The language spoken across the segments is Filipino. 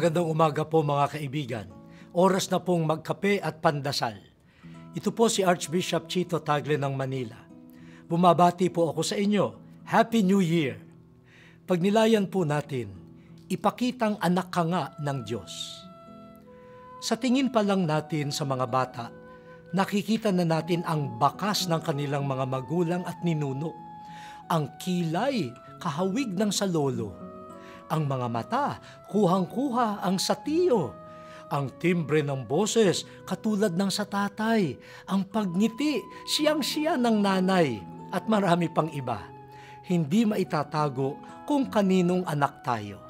Magandang umaga po mga kaibigan. Oras na pong magkape at pandasal. Ito po si Archbishop Chito Tagle ng Manila. Bumabati po ako sa inyo. Happy New Year! Pagnilayan po natin, ipakitang anak ka nga ng Diyos. Sa tingin pa lang natin sa mga bata, nakikita na natin ang bakas ng kanilang mga magulang at ninuno. Ang kilay, kahawig ng sa lolo. Ang mga mata, kuhang-kuha ang sa tiyo. Ang timbre ng boses, katulad ng sa tatay. Ang pagngiti, siyang-siya ng nanay. At marami pang iba. Hindi maitatago kung kaninong anak tayo.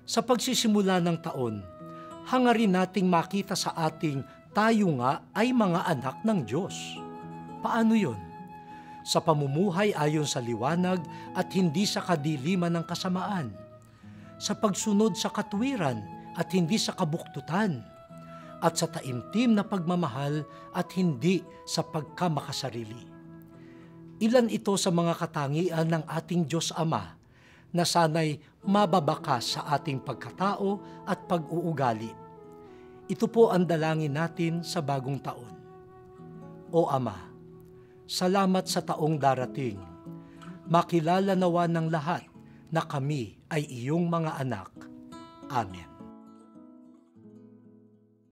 Sa pagsisimula ng taon, hangarin nating makita sa ating tayo nga ay mga anak ng Diyos. Paano yon? Sa pamumuhay ayon sa liwanag at hindi sa kadiliman ng kasamaan, sa pagsunod sa katuwiran at hindi sa kabuktutan, at sa taimtim na pagmamahal at hindi sa pagkamakasarili. Ilan ito sa mga katangian ng ating Diyos Ama na sana'y mababakas sa ating pagkatao at pag-uugali. Ito po ang dalangin natin sa bagong taon. O Ama, salamat sa taong darating. Makilala nawa ng lahat na kami ay iyong mga anak. Amen.